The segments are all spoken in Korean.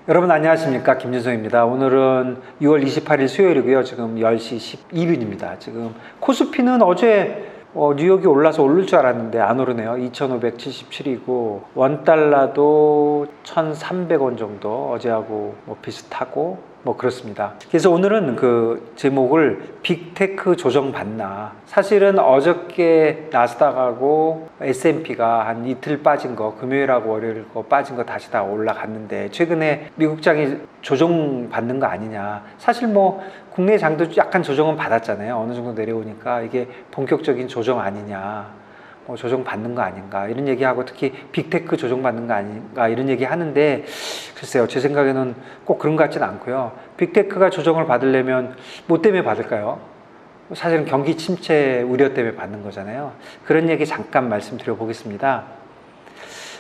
여러분 안녕하십니까, 김진성입니다. 오늘은 6월 28일 수요일이고요. 지금 10시 12분입니다. 지금 코스피는 어제 뉴욕이 올라서 오를 줄 알았는데 안 오르네요. 2577이고 원달러도 1300원 정도, 어제하고 비슷하고 그렇습니다. 그래서 오늘은 그 제목을 빅테크 조정 받나. 사실은 어저께 나스닥하고 S&P가 한 이틀 빠진 거, 금요일하고 월요일 거 빠진 거 다시 다 올라갔는데, 최근에 미국장이 조정 받는 거 아니냐. 사실 국내 장도 약간 조정은 받았잖아요. 어느 정도 내려오니까 이게 본격적인 조정 아니냐, 조정 받는 거 아닌가 이런 얘기하고, 특히 빅테크 조정 받는 거 아닌가 이런 얘기 하는데, 글쎄요, 제 생각에는 꼭 그런 것 같지는 않고요. 빅테크가 조정을 받으려면 뭐 때문에 받을까요? 사실은 경기 침체 우려 때문에 받는 거잖아요. 그런 얘기 잠깐 말씀드려 보겠습니다.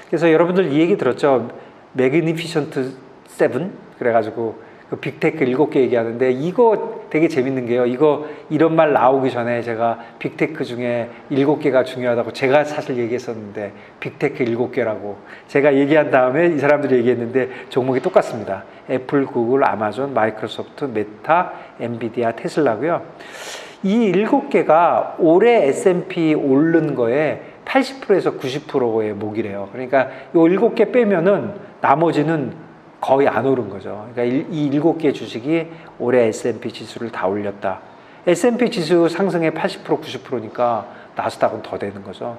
그래서 여러분들 이 얘기 들었죠? 매그니피션트 7? 그래가지고 그 빅테크 7개 얘기하는데, 이거 되게 재밌는 게요. 이런 말 나오기 전에 제가 빅테크 중에 7개가 중요하다고 제가 사실 얘기했었는데, 빅테크 7개라고 제가 얘기한 다음에 이 사람들이 얘기했는데 종목이 똑같습니다. 애플, 구글, 아마존, 마이크로소프트, 메타, 엔비디아, 테슬라고요. 이 7개가 올해 S&P 오른 거에 80%에서 90%의 목이래요. 그러니까 이 7개 빼면은 나머지는 거의 안 오른 거죠. 그러니까 이 7개 주식이 올해 S&P 지수를 다 올렸다. S&P 지수 상승의 80%, 90%니까 나스닥은 더 되는 거죠.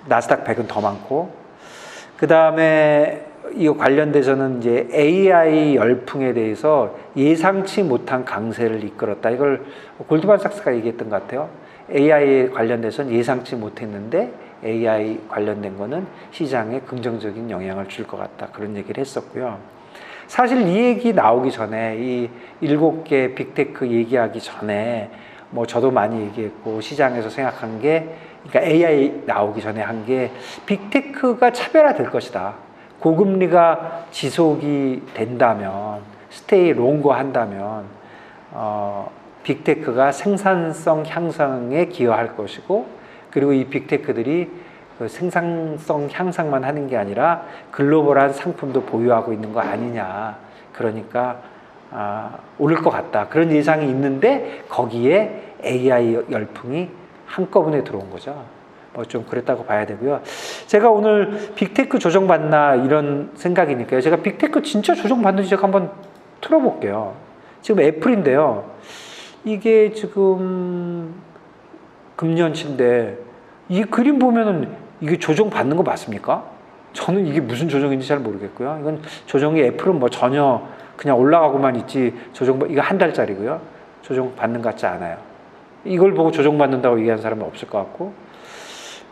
나스닥 100은 더 많고, 그 다음에 이 관련돼서는 이제 AI 열풍에 대해서 예상치 못한 강세를 이끌었다. 이걸 골드만삭스가 얘기했던 것 같아요. AI에 관련돼서는 예상치 못했는데 AI 관련된 거는 시장에 긍정적인 영향을 줄 것 같다. 그런 얘기를 했었고요. 사실 이 얘기 나오기 전에, 이 7개 빅테크 얘기하기 전에 저도 많이 얘기했고, 시장에서 생각한 게, 그러니까 AI 나오기 전에 한 게, 빅테크가 차별화될 것이다. 고금리가 지속이 된다면, 스테이 롱거 한다면 빅테크가 생산성 향상에 기여할 것이고, 그리고 이 빅테크들이 그 생산성 향상만 하는 게 아니라 글로벌한 상품도 보유하고 있는 거 아니냐. 그러니까 오를 것 같다. 그런 예상이 있는데 거기에 AI 열풍이 한꺼번에 들어온 거죠. 좀 그랬다고 봐야 되고요. 제가 오늘 빅테크 조정받나 이런 생각이니까요. 제가 빅테크 진짜 조정받는지 제가 한번 틀어볼게요. 지금 애플인데요. 이게 지금 금년치인데, 이 그림 보면은 이게 조정받는 거 맞습니까? 저는 이게 무슨 조정인지 잘 모르겠고요. 이건 조정이, 애플은 전혀 그냥 올라가고만 있지, 이거 한 달짜리고요. 조정받는 것 같지 않아요. 이걸 보고 조정받는다고 얘기하는 사람은 없을 것 같고.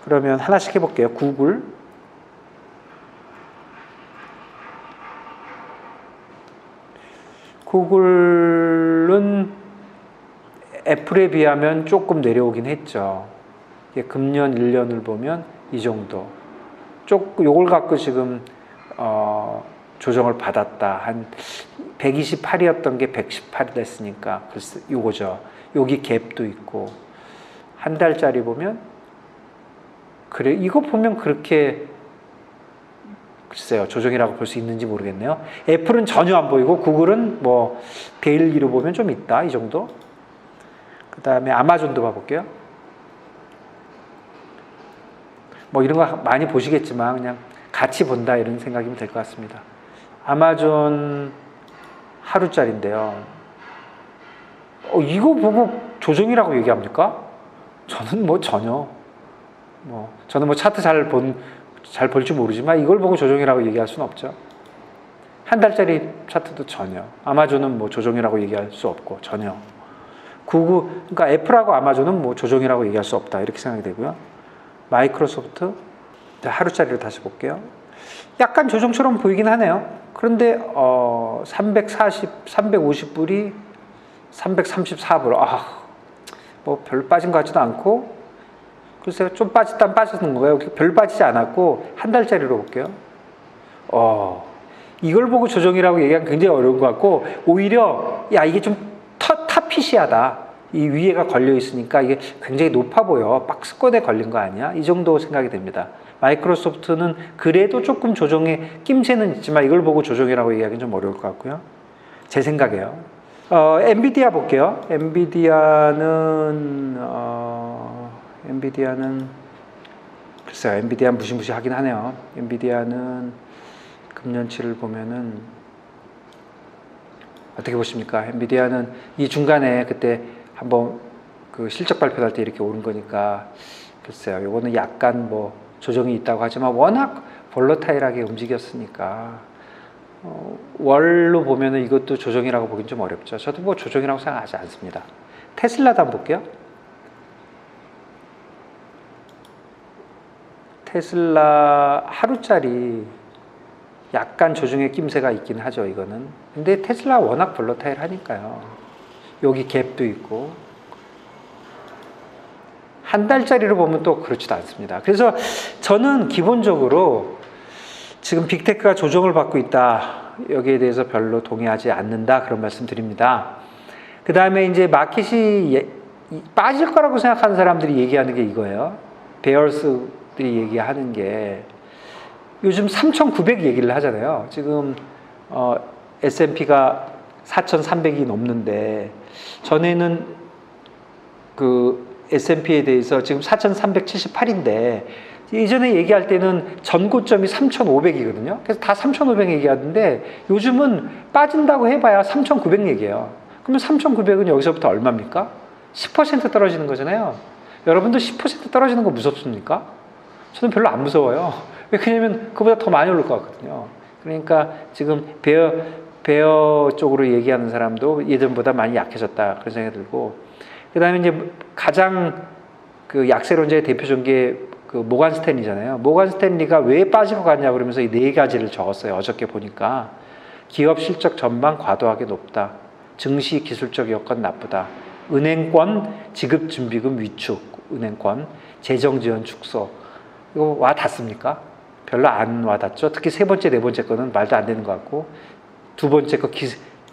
그러면 하나씩 해볼게요. 구글은 애플에 비하면 조금 내려오긴 했죠. 금년 1년을 보면 이 정도. 요걸 갖고 지금 조정을 받았다. 한 128이었던 게 118이 됐으니까, 글쎄 요거죠. 여기 갭도 있고. 한 달짜리 보면, 그래, 이거 보면 그렇게, 글쎄요, 조정이라고 볼 수 있는지 모르겠네요. 애플은 전혀 안 보이고, 구글은 데일리로 보면 좀 있다, 이 정도. 그 다음에 아마존도 봐볼게요. 이런 거 많이 보시겠지만 그냥 같이 본다, 이런 생각이면 될 것 같습니다. 아마존 하루짜리인데요. 이거 보고 조정이라고 얘기합니까? 저는 전혀 저는 차트 잘 볼 줄 모르지만 이걸 보고 조정이라고 얘기할 수는 없죠. 한 달짜리 차트도 전혀. 아마존은 조정이라고 얘기할 수 없고, 전혀. 그러니까 애플하고 아마존은 조정이라고 얘기할 수 없다, 이렇게 생각이 되고요. 마이크로소프트 하루짜리로 다시 볼게요. 약간 조정처럼 보이긴 하네요. 그런데 350불이 334불. 별로 빠진 것 같지도 않고, 글쎄요, 좀 빠졌는 거예요. 별로 빠지지 않았고, 한 달짜리로 볼게요. 이걸 보고 조정이라고 얘기하면 굉장히 어려운 것 같고, 오히려 이게 좀 타피시하다. 이 위에가 걸려 있으니까 이게 굉장히 높아 보여. 박스권에 걸린 거 아니야? 이 정도 생각이 됩니다. 마이크로소프트는 그래도 조금 조정의 낌새는 있지만 이걸 보고 조정이라고 얘기하기는 좀 어려울 것 같고요. 제 생각이에요. 엔비디아 볼게요. 엔비디아는 글쎄요. 엔비디아 무시무시하긴 하네요. 엔비디아는 금년치를 보면은 어떻게 보십니까? 엔비디아는 이 중간에 그때 한번 그 실적 발표할 때 이렇게 오른 거니까 글쎄요. 요거는 약간 뭐 조정이 있다고 하지만 워낙 볼러타일하게 움직였으니까 월로 보면은 이것도 조정이라고 보긴 좀 어렵죠. 저도 뭐 조정이라고 생각하지 않습니다. 테슬라도 한번 볼게요. 테슬라 하루짜리 약간 조정의 낌새가 있긴 하죠, 이거는. 근데 테슬라 워낙 볼러타일 하니까요. 여기 갭도 있고. 한 달짜리로 보면 또 그렇지도 않습니다. 그래서 저는 기본적으로 지금 빅테크가 조정을 받고 있다. 여기에 대해서 별로 동의하지 않는다. 그런 말씀 드립니다. 그 다음에 이제 마켓이 빠질 거라고 생각하는 사람들이 얘기하는 게 이거예요. 베어스들이 얘기하는 게 요즘 3,900 얘기를 하잖아요. 지금 S&P가 4,300이 넘는데 전에는 그 S&P에 대해서 지금 4,378인데 예전에 얘기할 때는 전고점이 3,500이거든요. 그래서 다 3,500 얘기하던데 요즘은 빠진다고 해봐야 3,900 얘기해요. 그러면 3,900은 여기서부터 얼마입니까? 10% 떨어지는 거잖아요. 여러분도 10% 떨어지는 거 무섭습니까? 저는 별로 안 무서워요. 왜냐면 그보다 더 많이 오를 것 같거든요. 그러니까 지금 베어 쪽으로 얘기하는 사람도 예전보다 많이 약해졌다 그런 생각이 들고, 그 다음에 이제 가장 그 약세론자의 대표적인 게 그 모간 스탠리잖아요. 모간 스탠리가 왜 빠질 것 같냐 그러면서 이 네 가지를 적었어요. 어저께 보니까 기업 실적 전망 과도하게 높다. 증시 기술적 여건 나쁘다. 은행권 지급 준비금 위축. 은행권 재정 지원 축소. 이거 와 닿습니까? 별로 안 와닿죠. 특히 세 번째, 네 번째 거는 말도 안 되는 것 같고, 두 번째 거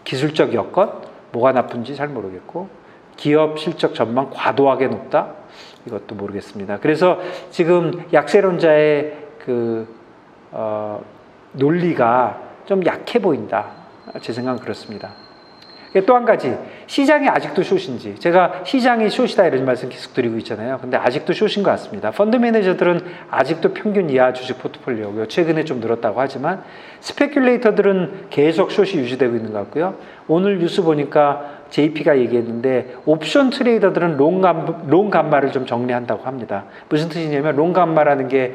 기술적 여건 뭐가 나쁜지 잘 모르겠고, 기업 실적 전망 과도하게 높다. 이것도 모르겠습니다. 그래서 지금 약세론자의 논리가 좀 약해 보인다. 제 생각은 그렇습니다. 또 한 가지, 시장이 아직도 숏인지, 제가 시장이 숏이다 이런 말씀 계속 드리고 있잖아요. 근데 아직도 숏인 것 같습니다. 펀드 매니저들은 아직도 평균 이하 주식 포트폴리오고요. 최근에 좀 늘었다고 하지만 스페큘레이터들은 계속 숏이 유지되고 있는 것 같고요. 오늘 뉴스 보니까 JP가 얘기했는데 옵션 트레이더들은 롱 감마를 좀 정리한다고 합니다. 무슨 뜻이냐면 롱 감마라는 게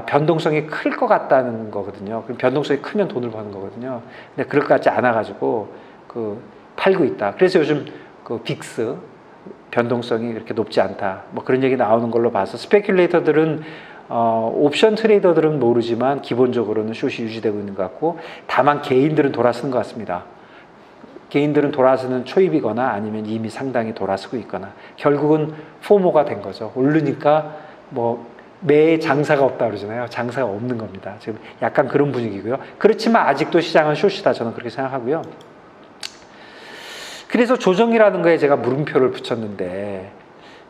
변동성이 클 것 같다는 거거든요. 그럼 변동성이 크면 돈을 버는 거거든요. 근데 그럴 것 같지 않아가지고 팔고 있다. 그래서 요즘 빅스 변동성이 그렇게 높지 않다. 뭐 그런 얘기 나오는 걸로 봐서 스페큘레이터들은 옵션 트레이더들은 모르지만 기본적으로는 숏이 유지되고 있는 것 같고, 다만 개인들은 돌아서는 것 같습니다. 개인들은 돌아서는 초입이거나 아니면 이미 상당히 돌아서고 있거나 결국은 포모가 된 거죠. 오르니까 뭐 매에 장사가 없다 그러잖아요. 장사가 없는 겁니다. 지금 약간 그런 분위기고요. 그렇지만 아직도 시장은 숏이다. 저는 그렇게 생각하고요. 그래서 조정이라는 거에 제가 물음표를 붙였는데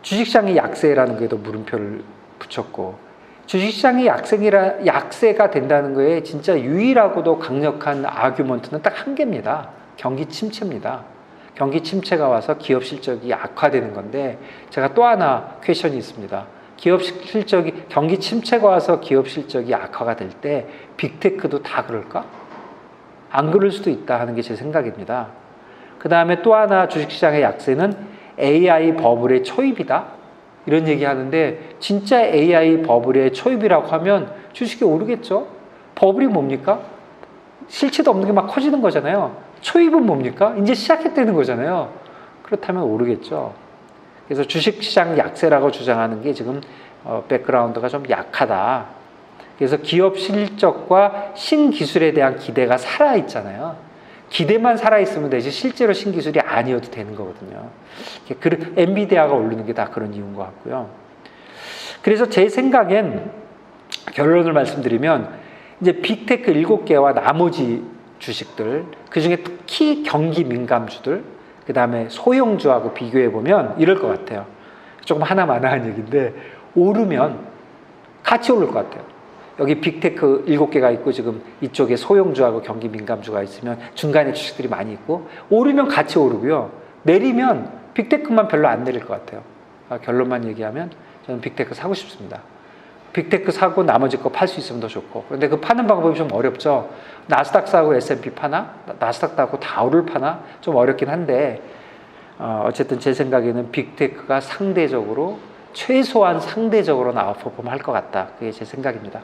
주식시장이 약세라는 거에도 물음표를 붙였고, 주식시장이 약세가 된다는 거에 진짜 유일하고도 강력한 아규먼트는 딱 한 개입니다. 경기 침체입니다. 경기 침체가 와서 기업 실적이 악화되는 건데, 제가 또 하나 퀘션이 있습니다. 경기 침체가 와서 기업 실적이 악화가 될 때 빅테크도 다 그럴까? 안 그럴 수도 있다 하는 게 제 생각입니다. 그 다음에 또 하나 주식시장의 약세는 AI 버블의 초입이다. 이런 얘기 하는데, 진짜 AI 버블의 초입이라고 하면 주식이 오르겠죠? 버블이 뭡니까? 실체도 없는 게 막 커지는 거잖아요. 초입은 뭡니까? 이제 시작했다는 거잖아요. 그렇다면 오르겠죠. 그래서 주식시장 약세라고 주장하는 게 지금 백그라운드가 좀 약하다. 그래서 기업 실적과 신기술에 대한 기대가 살아있잖아요. 기대만 살아있으면 되지 실제로 신기술이 아니어도 되는 거거든요. 엔비디아가 오르는 게 다 그런 이유인 것 같고요. 그래서 제 생각엔 결론을 말씀드리면 이제 빅테크 7개와 나머지 주식들, 그중에 특히 경기 민감주들, 그 다음에 소형주하고 비교해보면 이럴 것 같아요. 조금 하나마나한 얘기인데 오르면 같이 오를 것 같아요. 여기 빅테크 7개가 있고 지금 이쪽에 소형주하고 경기 민감주가 있으면 중간에 주식들이 많이 있고 오르면 같이 오르고요. 내리면 빅테크만 별로 안 내릴 것 같아요. 결론만 얘기하면 저는 빅테크 사고 싶습니다. 빅테크 사고 나머지 거 팔 수 있으면 더 좋고. 그런데 그 파는 방법이 좀 어렵죠. 나스닥 사고 S&P 파나? 나스닥 사고 다우를 파나? 좀 어렵긴 한데 어쨌든 제 생각에는 빅테크가 상대적으로 최소한 상대적으로는 아웃퍼폼 할 것 같다. 그게 제 생각입니다.